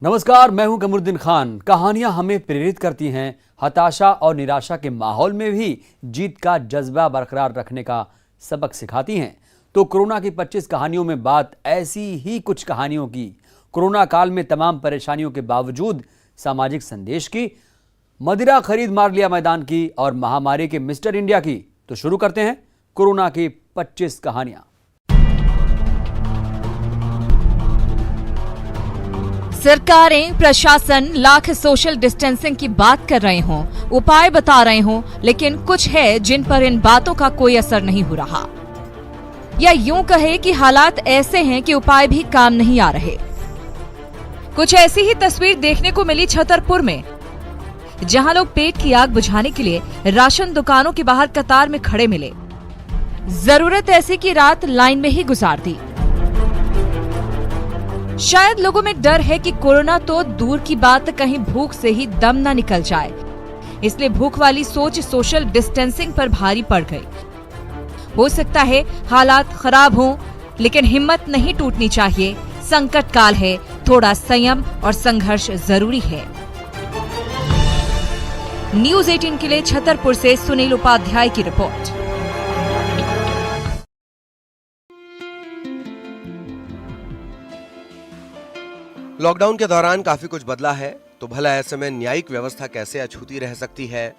नमस्कार, मैं हूं कमरुद्दीन खान। कहानियां हमें प्रेरित करती हैं, हताशा और निराशा के माहौल में भी जीत का जज्बा बरकरार रखने का सबक सिखाती हैं। तो कोरोना की 25 कहानियों में बात ऐसी ही कुछ कहानियों की। कोरोना काल में तमाम परेशानियों के बावजूद सामाजिक संदेश की, मदिरा खरीद मार लिया मैदान की और महामारी के मिस्टर इंडिया की। तो शुरू करते हैं कोरोना की 25 कहानियां। सरकारें, प्रशासन लाख सोशल डिस्टेंसिंग की बात कर रहे हों, उपाय बता रहे हों, लेकिन कुछ है जिन पर इन बातों का कोई असर नहीं हो रहा। या यूं कहे कि हालात ऐसे हैं कि उपाय भी काम नहीं आ रहे। कुछ ऐसी ही तस्वीर देखने को मिली छतरपुर में, जहां लोग पेट की आग बुझाने के लिए राशन दुकानों के बाहर कतार में खड़े मिले। जरूरत ऐसी कि रात लाइन में ही गुजार दी। शायद लोगों में डर है कि कोरोना तो दूर की बात, कहीं भूख से ही दम न निकल जाए, इसलिए भूख वाली सोच सोशल डिस्टेंसिंग पर भारी पड़ गई। हो सकता है हालात खराब हों, लेकिन हिम्मत नहीं टूटनी चाहिए। संकट काल है, थोड़ा संयम और संघर्ष जरूरी है। न्यूज़ 18 के लिए छतरपुर से सुनील उपाध्याय की रिपोर्ट। लॉकडाउन के दौरान काफी कुछ बदला है, तो भला ऐसे में न्यायिक व्यवस्था कैसे अछूती रह सकती है?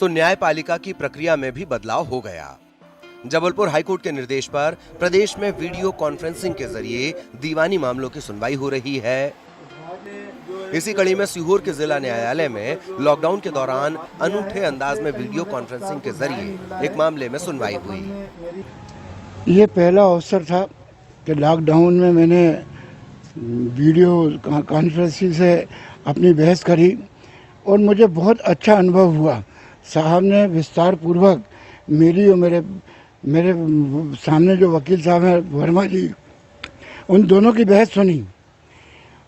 न्यायपालिका की प्रक्रिया में भी बदलाव हो गया। जबलपुर हाईकोर्ट के निर्देश पर प्रदेश में वीडियो कॉन्फ्रेंसिंग के जरिए दीवानी मामलों की सुनवाई हो रही है। इसी कड़ी में सीहोर के जिला न्यायालय में लॉकडाउन के दौरान अनूठे अंदाज में वीडियो कॉन्फ्रेंसिंग के जरिए एक मामले में सुनवाई हुई। ये पहला अवसर था कि लॉकडाउन में मैंने वीडियो कॉन्फ्रेंसिंग से अपनी बहस करी और मुझे बहुत अच्छा अनुभव हुआ। साहब ने विस्तार पूर्वक मेरी और मेरे सामने जो वकील साहब हैं वर्मा जी, उन दोनों की बहस सुनी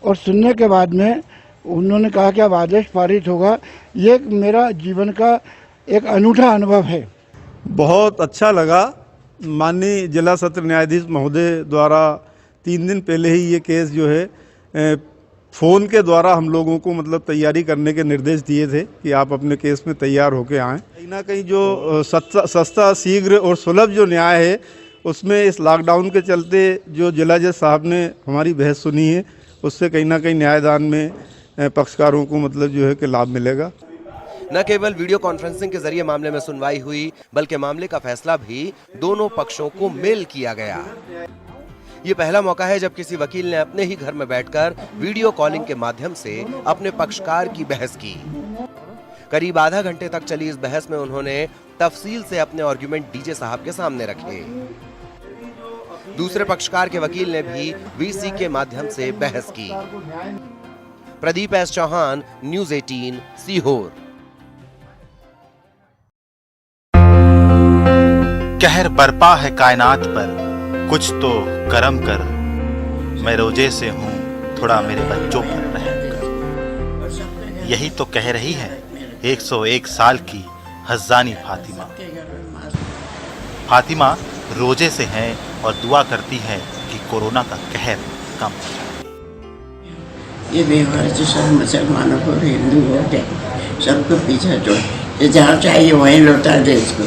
और सुनने के बाद में उन्होंने कहा कि अब आदेश पारित होगा। ये मेरा जीवन का एक अनूठा अनुभव है। बहुत अच्छा लगा। माननीय जिला सत्र न्यायाधीश महोदय द्वारा 3 दिन पहले ही ये केस जो है फ़ोन के द्वारा हम लोगों को मतलब तैयारी करने के निर्देश दिए थे कि आप अपने केस में तैयार होकर आएँ। कहीं ना कहीं जो सस्ता, शीघ्र और सुलभ जो न्याय है, उसमें इस लॉकडाउन के चलते जो जिला जज साहब ने हमारी बहस सुनी है, उससे कहीं ना कहीं न्यायदान में पक्षकारों को मतलब जो है कि लाभ मिलेगा। न केवल वीडियो कॉन्फ्रेंसिंग के जरिए मामले में सुनवाई हुई, बल्कि मामले का फैसला भी दोनों पक्षों को मेल किया गया। ये पहला मौका है जब किसी वकील ने अपने ही घर में बैठकर वीडियो कॉलिंग के माध्यम से अपने पक्षकार की बहस की। करीब आधा घंटे तक चली इस बहस में उन्होंने तफसील से अपने आर्गुमेंट डीजे साहब के सामने रखे। दूसरे पक्षकार के वकील ने भी वीसी के माध्यम से बहस की। Pradeep S Chauhan, news 18, Sehore. कहर बरपा है कायनात पर, कुछ तो करम कर। मैं रोजे से हूँ, थोड़ा मेरे बच्चों पर रहम कर। यही तो कह रही है 101 साल की हज़ानी फातिमा। फातिमा रोजे से हैं और दुआ करती है कि कोरोना का कहर कम हो जाए। ये बीमारी जो सब मुसलमानों को, हिंदू हो जाए, सबको पीछे छोड़, जहाँ चाहिए वहीं लौटा दे इसको।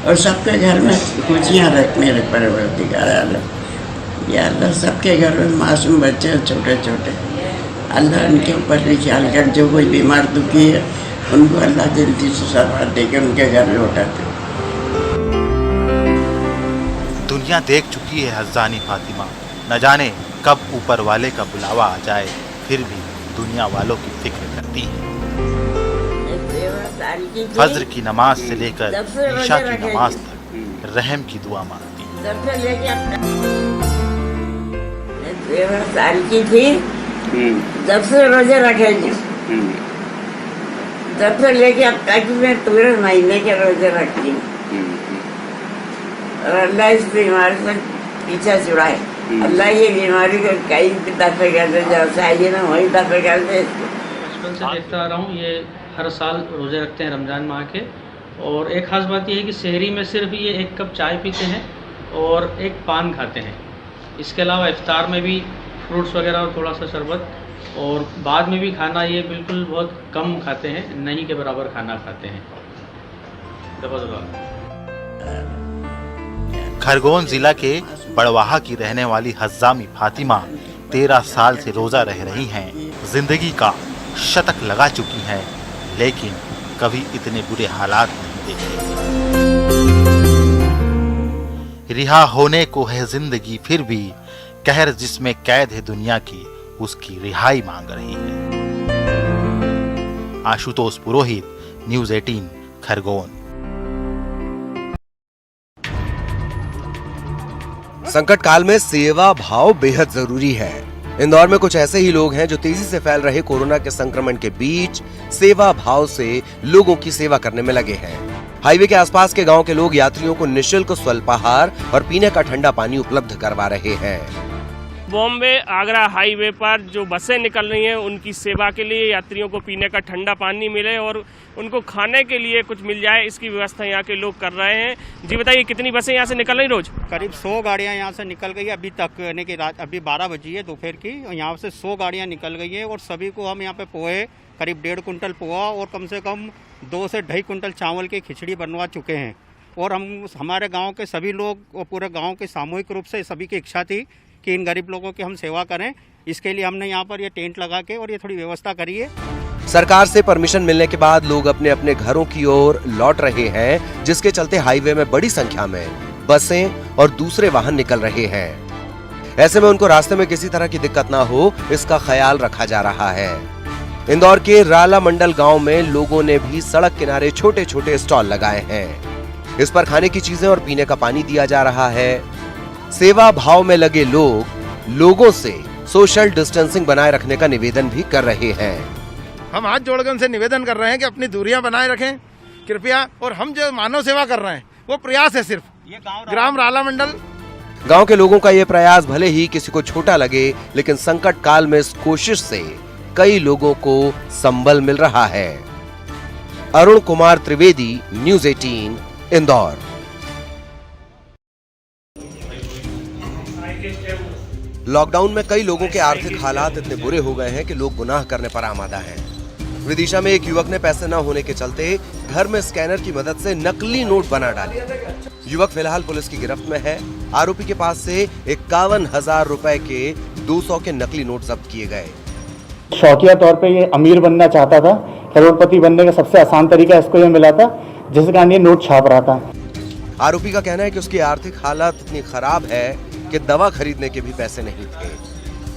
और सबके घर में खुशियाँ रख मेरे परवरदिगार अल्लाह। या अल्लाह सबके घर में मासूम बच्चे छोटे छोटे, अल्लाह उनके ऊपर भी ख्याल कर। जो कोई बीमार दुखी है उनको अल्लाह जल्दी से सफा दे के उनके घर लौटा दे। दुनिया देख चुकी है हज़ानी फातिमा, न जाने कब ऊपर वाले का बुलावा आ जाए, फिर भी दुनिया वालों की फिक्र करती है। फज्र की नमाज से लेकर ईशा की नमाज तक रहम की दुआ मांगती है। 13 साल की थी जब से रोजे रखेगी, तब से लेके अब तक मैं पूरे महीने के रोजे रखती हूँ। और अल्लाह इस बीमारी से पीछा छुड़ाए। अल्लाह ये बीमारी को कई दफे कर दे, जब चाहिए ना वही दफे कर दे। बचपन से देखता आ रहा हूँ, ये हर साल रोज़े रखते हैं रमज़ान माह के। और एक ख़ास बात यह है कि शहरी में सिर्फ ये 1 कप चाय पीते हैं और 1 पान खाते हैं। इसके अलावा इफ्तार में भी फ्रूट्स वगैरह और थोड़ा सा शरबत और बाद में भी खाना ये बिल्कुल बहुत कम खाते हैं, नहीं के बराबर खाना खाते हैं। खरगोन जिला के बड़वाहा की रहने वाली हज्जामी फातिमा 13 साल से रोजा रह रही हैं। जिंदगी का शतक लगा चुकी हैं, लेकिन कभी इतने बुरे हालात नहीं देखे। रिहा होने को है जिंदगी, फिर भी कहर जिसमें कैद है दुनिया की, उसकी रिहाई मांग रही है। आशुतोष पुरोहित, न्यूज़ 18 खरगोन। संकट काल में सेवा भाव बेहद जरूरी है। इंदौर में कुछ ऐसे ही लोग हैं जो तेजी से फैल रहे कोरोना के संक्रमण के बीच सेवा भाव से लोगों की सेवा करने में लगे हैं। हाईवे के आसपास के गांव के लोग यात्रियों को निःशुल्क स्वल्पाहार और पीने का ठंडा पानी उपलब्ध करवा रहे हैं। बॉम्बे आगरा हाईवे पर जो बसें निकल रही हैं, उनकी सेवा के लिए यात्रियों को पीने का ठंडा पानी मिले और उनको खाने के लिए कुछ मिल जाए, इसकी व्यवस्था यहाँ के लोग कर रहे हैं। जी बताइए, कितनी बसें यहाँ से निकल रही रोज? करीब 100 गाड़ियाँ यहाँ से निकल गई अभी तक, यानी कि रात अभी 12 बजी है दोपहर की, और यहाँ से 100 गाड़ियाँ निकल गई हैं और सभी को हम यहाँ पे पोहे, करीब 1.5 कुंटल पोहा और कम से कम 2 से 2.5 कुंटल चावल की खिचड़ी बनवा चुके हैं। और हमारे गाँव के सभी लोग और पूरे गाँव के सामूहिक रूप से सभी की इच्छा थी कि इन गरीब लोगों की हम सेवा करें। इसके लिए हमने यहाँ पर ये टेंट लगा के और ये थोड़ी व्यवस्था करी है। सरकार से परमिशन मिलने के बाद लोग अपने अपने घरों की ओर लौट रहे हैं, जिसके चलते हाईवे में बड़ी संख्या में बसें और दूसरे वाहन निकल रहे हैं। ऐसे में उनको रास्ते में किसी तरह की दिक्कत ना हो, इसका ख्याल रखा जा रहा है। इंदौर के राला मंडल गांव में लोगों ने भी सड़क किनारे छोटे छोटे स्टॉल लगाए हैं। इस पर खाने की चीजें और पीने का पानी दिया जा रहा है। सेवा भाव में लगे लोग लोगों से सोशल डिस्टेंसिंग बनाए रखने का निवेदन भी कर रहे हैं। हम हाथ जोड़कर उनसे निवेदन कर रहे हैं कि अपनी दूरियां बनाए रखें कृपया, और हम जो मानव सेवा कर रहे हैं वो प्रयास है सिर्फ ग्राम राला मंडल। गांव के लोगों का ये प्रयास भले ही किसी को छोटा लगे, लेकिन संकट काल में इस कोशिश से कई लोगों को संबल मिल रहा है। अरुण कुमार त्रिवेदी, न्यूज़ 18 इंदौर। लॉकडाउन में कई लोगों के आर्थिक हालात इतने बुरे हो गए हैं कि लोग गुनाह करने पर आमादा हैं। विदिशा में एक युवक ने पैसे न होने के चलते घर में स्कैनर की मदद से नकली नोट बना डाले। युवक फिलहाल पुलिस की गिरफ्त में है। आरोपी के पास से 51,000 रुपए के 200 के नकली नोट जब्त किए गए। शौकिया तौर पे ये अमीर बनना चाहता था, करोड़पति बनने का सबसे आसान तरीका इसको ये मिला था, जिसके कारण ये नोट छाप रहा था। आरोपी का कहना है कि उसकी आर्थिक हालत इतनी खराब है कि दवा खरीदने के भी पैसे नहीं थे,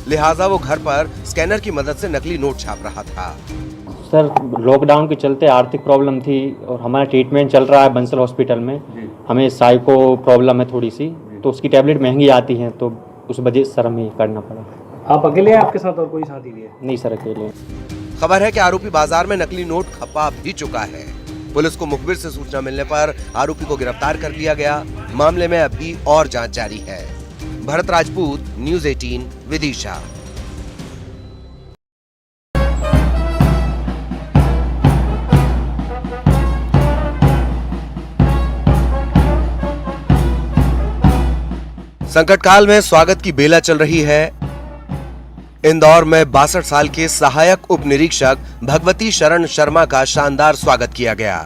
लिहाजा वो घर पर स्कैनर की मदद से नकली नोट छाप रहा था। सर, लॉकडाउन के चलते आर्थिक प्रॉब्लम थी और हमारा ट्रीटमेंट चल रहा है बंसल हॉस्पिटल में। हमें साइको प्रॉब्लम है थोड़ी सी, तो उसकी टैबलेट महंगी आती हैं, तो उस वजह से सर हमें करना पड़ा। आप अकेले हैं, आपके साथ और कोई साथी भी है? नहीं सर, अकेले। खबर है कि आरोपी बाजार में नकली नोट खपा भी चुका है। पुलिस को मुखबिर से सूचना मिलने पर आरोपी को गिरफ्तार कर लिया गया। मामले में अभी और जांच जारी है। भरत राजपूत, न्यूज़ 18 विदिशा। संकट काल में स्वागत की बेला चल रही है। इंदौर में 62 साल के सहायक उप निरीक्षक भगवती शरण शर्मा का शानदार स्वागत किया गया।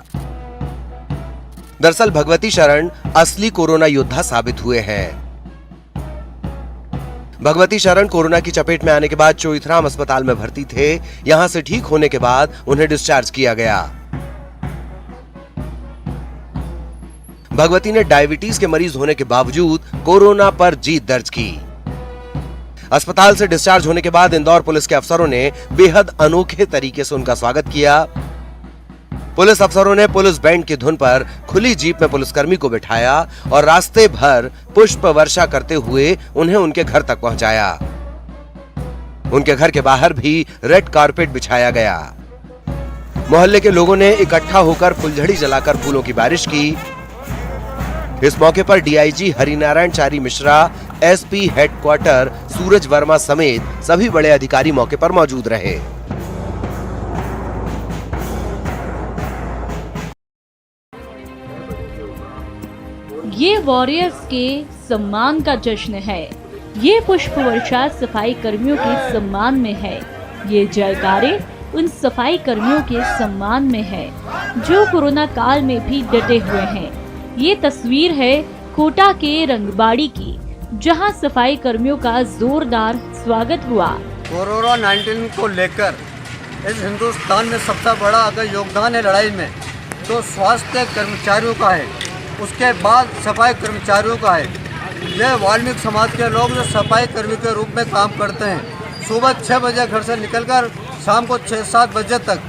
दरअसल भगवती शरण असली कोरोना योद्धा साबित हुए हैं। भगवती शरण कोरोना की चपेट में आने के बाद चोइथराम अस्पताल में भर्ती थे। यहां से ठीक होने के बाद उन्हें डिस्चार्ज किया गया। भगवती ने डायबिटीज के मरीज होने के बावजूद कोरोना पर जीत दर्ज की। अस्पताल से डिस्चार्ज होने के बाद इंदौर पुलिस के अफसरों ने बेहद अनोखे तरीके से उनका स्वागत किया। पुलिस अफसरों ने पुलिस बैंड की धुन पर खुली जीप में पुलिसकर्मी को बिठाया और रास्ते भर पुष्प वर्षा करते हुए उन्हें उनके घर तक पहुंचाया। उनके घर के बाहर भी रेड कारपेट बिछाया गया। मोहल्ले के लोगों ने इकट्ठा होकर फुलझड़ी जलाकर फूलों की बारिश की। इस मौके पर DIG Harinarayan Chari Mishra, SP headquarter सूरज वर्मा समेत सभी बड़े अधिकारी मौके पर मौजूद रहे। ये वॉरियर्स के सम्मान का जश्न है। ये पुष्प वर्षा सफाई कर्मियों के सम्मान में है। ये जयकारे उन सफाई कर्मियों के सम्मान में है जो कोरोना काल में भी डटे हुए हैं। ये तस्वीर है कोटा के रंगबाड़ी की, जहां सफाई कर्मियों का जोरदार स्वागत हुआ। कोरोना 19 को लेकर इस हिंदुस्तान में सबसे बड़ा अगर योगदान है लड़ाई में तो स्वास्थ्य कर्मचारियों का है, उसके बाद सफाई कर्मचारियों का है। ये वाल्मीकि समाज के लोग जो सफाई कर्मी के रूप में काम करते हैं, सुबह 6 बजे घर से निकलकर शाम को 6-7 बजे तक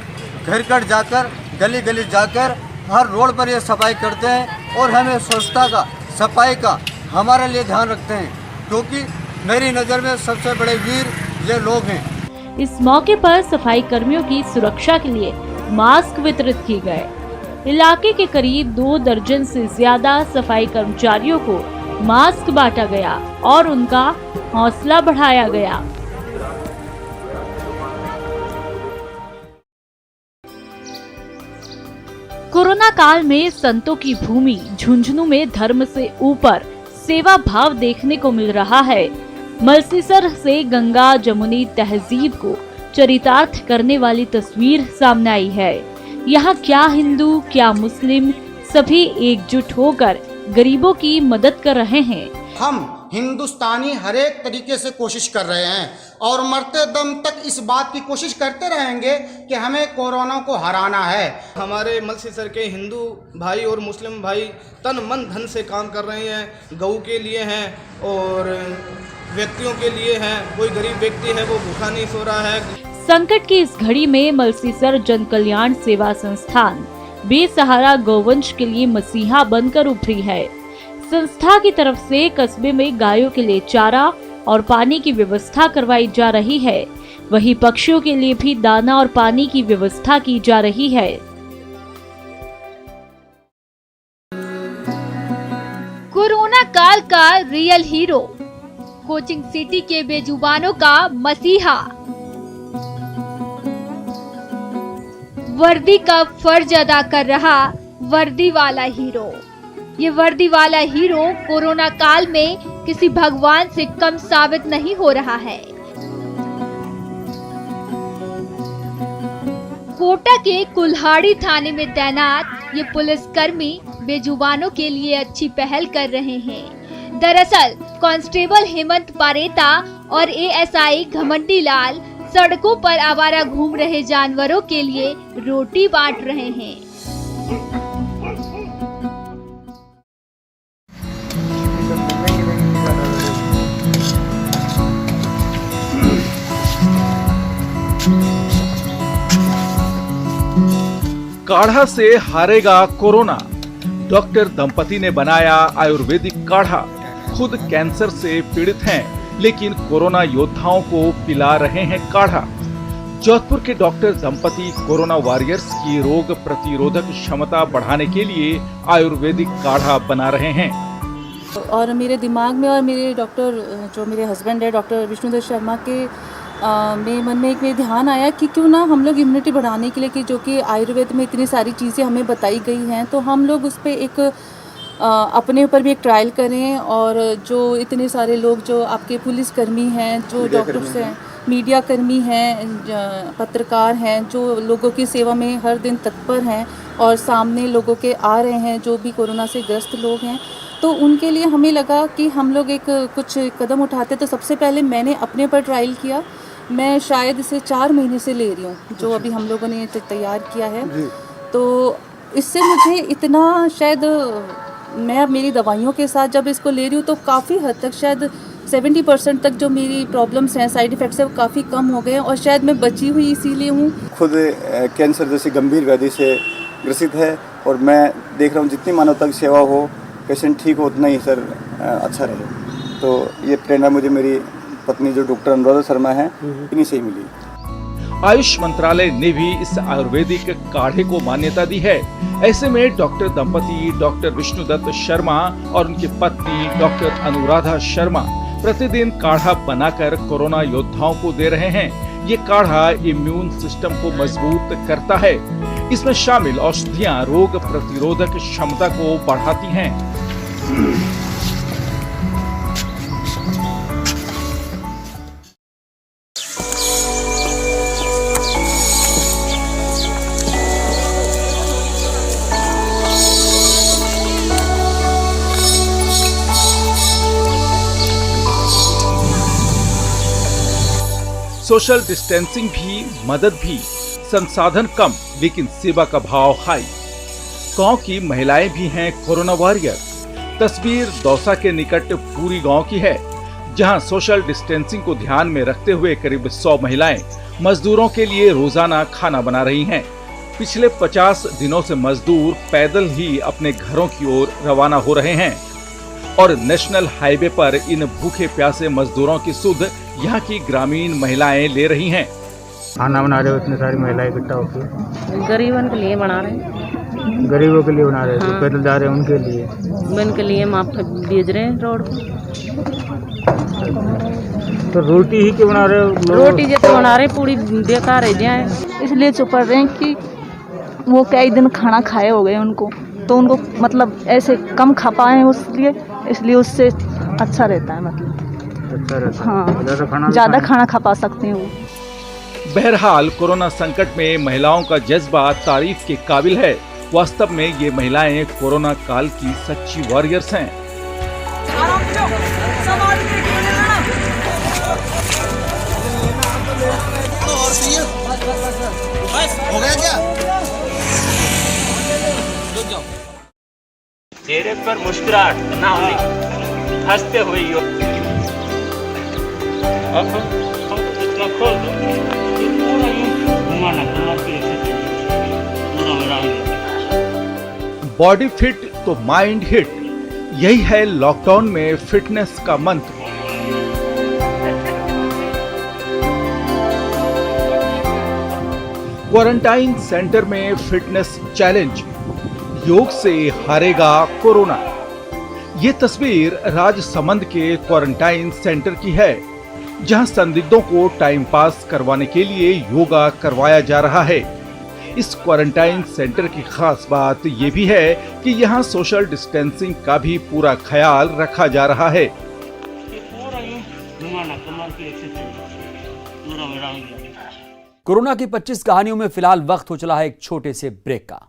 घर घर जाकर गली गली जाकर हर रोड पर ये सफाई करते हैं और हमें स्वच्छता का, सफाई का हमारे लिए ध्यान रखते हैं, क्योंकि मेरी नज़र में सबसे बड़े वीर ये लोग हैं। इस मौके पर सफाई कर्मियों की सुरक्षा के लिए मास्क वितरित किए गए। इलाके के करीब 2 दर्जन से ज्यादा सफाई कर्मचारियों को मास्क बांटा गया और उनका हौसला बढ़ाया गया। कोरोना काल में संतों की भूमि झुंझुनू में धर्म से ऊपर सेवा भाव देखने को मिल रहा है। मलसीसर से गंगा जमुनी तहजीब को चरितार्थ करने वाली तस्वीर सामने आई है। यहाँ क्या हिंदू क्या मुस्लिम सभी एकजुट होकर गरीबों की मदद कर रहे हैं। हम हिंदुस्तानी हर एक तरीके से कोशिश कर रहे हैं और मरते दम तक इस बात की कोशिश करते रहेंगे कि हमें कोरोना को हराना है। हमारे मलसीसर के हिंदू भाई और मुस्लिम भाई तन मन धन से काम कर रहे हैं, गऊ के लिए हैं और व्यक्तियों के लिए हैं। कोई गरीब व्यक्ति है वो भूखा नहीं सो रहा है। संकट की इस घड़ी में मलसीसर जन कल्याण सेवा संस्थान बेसहारा गौवंश के लिए मसीहा बनकर उभरी है। संस्था की तरफ से कस्बे में गायों के लिए चारा और पानी की व्यवस्था करवाई जा रही है। वहीं पक्षियों के लिए भी दाना और पानी की व्यवस्था की जा रही है। कोरोना काल का रियल हीरो, कोचिंग सिटी के बेजुबानों का मसीहा, वर्दी का फर्ज अदा कर रहा वर्दी वाला हीरो। ये वर्दी वाला हीरो कोरोना काल में किसी भगवान से कम साबित नहीं हो रहा है। कोटा के कुल्हाड़ी थाने में तैनात ये पुलिसकर्मी बेजुबानों के लिए अच्छी पहल कर रहे हैं। दरअसल कांस्टेबल हेमंत पारेता और एएसआई घमंडी लाल सड़कों पर आवारा घूम रहे जानवरों के लिए रोटी बांट रहे हैं। काढ़ा से हारेगा कोरोना, डॉक्टर दंपति ने बनाया आयुर्वेदिक काढ़ा। खुद कैंसर से पीड़ित हैं, लेकिन कोरोना योद्धाओं को पिला रहे हैं काढ़ा। जोधपुर के डॉक्टर दंपति कोरोना वॉरियर्स की रोग प्रतिरोधक क्षमता बढ़ाने के लिए आयुर्वेदिक काढ़ा बना रहे हैं। और मेरे दिमाग में और मेरे डॉक्टर जो मेरे हस्बैंड है डॉक्टर विष्णुदत्त शर्मा के मेरे मन में एक मेरे ध्यान आया कि क्यों ना हम लोग इम्यूनिटी बढ़ाने के लिए, कि जो कि आयुर्वेद में इतनी सारी चीज़ें हमें बताई गई हैं, तो हम लोग उस पर एक अपने ऊपर भी एक ट्रायल करें। और जो इतने सारे लोग जो आपके पुलिसकर्मी हैं, जो डॉक्टर्स हैं, मीडिया कर्मी हैं, पत्रकार हैं, जो लोगों की सेवा में हर दिन तत्पर हैं और सामने लोगों के आ रहे हैं, जो भी कोरोना से ग्रस्त लोग हैं, तो उनके लिए हमें लगा कि हम लोग एक कुछ कदम उठाते। तो सबसे पहले मैंने अपने पर ट्रायल किया। मैं शायद इसे 4 महीने से ले रही हूँ, जो अभी हम लोगों ने तैयार किया है। तो इससे मुझे इतना, शायद मैं मेरी दवाइयों के साथ जब इसको ले रही हूँ तो काफ़ी हद तक, शायद 70% तक जो मेरी प्रॉब्लम्स हैं, साइड इफ़ेक्ट्स हैं, वो काफ़ी कम हो गए हैं। और शायद मैं बची हुई इसीलिए हूँ। खुद कैंसर जैसी गंभीर व्याधि से ग्रसित है और मैं देख रहा हूँ जितनी मानवता की सेवा हो, पेशेंट ठीक हो, उतना ही सर अच्छा रहे। तो ये प्रेरणा मुझे मेरी पत्नी जो डॉक्टर अनुराधा शर्मा है, इन्हीं से ही मिली। आयुष मंत्रालय ने भी इस आयुर्वेदिक काढ़े को मान्यता दी है। ऐसे में डॉक्टर दंपति डॉक्टर विष्णुदत्त शर्मा और उनकी पत्नी डॉक्टर अनुराधा शर्मा प्रतिदिन काढ़ा बनाकर कोरोना योद्धाओं को दे रहे हैं। ये काढ़ा इम्यून सिस्टम को मजबूत करता है। इसमें शामिल औषधियां रोग प्रतिरोधक क्षमता को बढ़ाती हैं। सोशल डिस्टेंसिंग भी, मदद भी, संसाधन कम लेकिन सेवा का भाव हाई। गांव की महिलाएं भी हैं कोरोना वॉरियर। तस्वीर दौसा के निकट पूरी गांव की है, जहां सोशल डिस्टेंसिंग को ध्यान में रखते हुए करीब 100 महिलाएं मजदूरों के लिए रोजाना खाना बना रही हैं। पिछले 50 दिनों से मजदूर पैदल ही अपने घरों की ओर रवाना हो रहे हैं और नेशनल हाईवे पर इन भूखे प्यासे मजदूरों की सुध यहाँ की ग्रामीण महिलाएं ले रही हैं। खाना बना रहे हो, इतनी सारी महिलाएं इकट्ठा होकर गरीबों के लिए बना रहे हैं। गरीबों के लिए बना रहे हैं, जो पैदल जा रहे हैं उनके लिए, उनके लिए माफ भेज रहे हैं रोड। तो रोटी ही क्यों बना रहे हो? रोटी जैसे बना रहे, पूरी बेकार है जाए, इसलिए चुप रहे हैं कि वो कई दिन खाना खाए हो गए उनको, तो उनको मतलब ऐसे कम खा पाए इसलिए उससे अच्छा रहता है, मतलब अच्छा रहता है। हाँ, ज़्यादा खाना खा पा सकते हैं वो। बहरहाल कोरोना संकट में महिलाओं का जज्बा तारीफ के काबिल है। वास्तव में ये महिलाएं कोरोना काल की सच्ची वॉरियर्स हैं। हो गया क्या? चेहरे पर मुस्कुराहट ना होनी, हंसते हुए हो। इतना खोल दो, बॉडी फिट तो माइंड हिट, यही है लॉकडाउन में फिटनेस का मंत्र। क्वारंटाइन सेंटर में फिटनेस चैलेंज, योग से हारेगा कोरोना। ये तस्वीर राजसमंद के क्वारंटाइन सेंटर की है, जहां संदिग्धों को टाइम पास करवाने के लिए योगा करवाया जा रहा है। इस क्वारंटाइन सेंटर की खास बात ये भी है कि यहाँ सोशल डिस्टेंसिंग का भी पूरा ख्याल रखा जा रहा है। कोरोना की 25 कहानियों में फिलहाल वक्त हो चला है एक छोटे से ब्रेक का।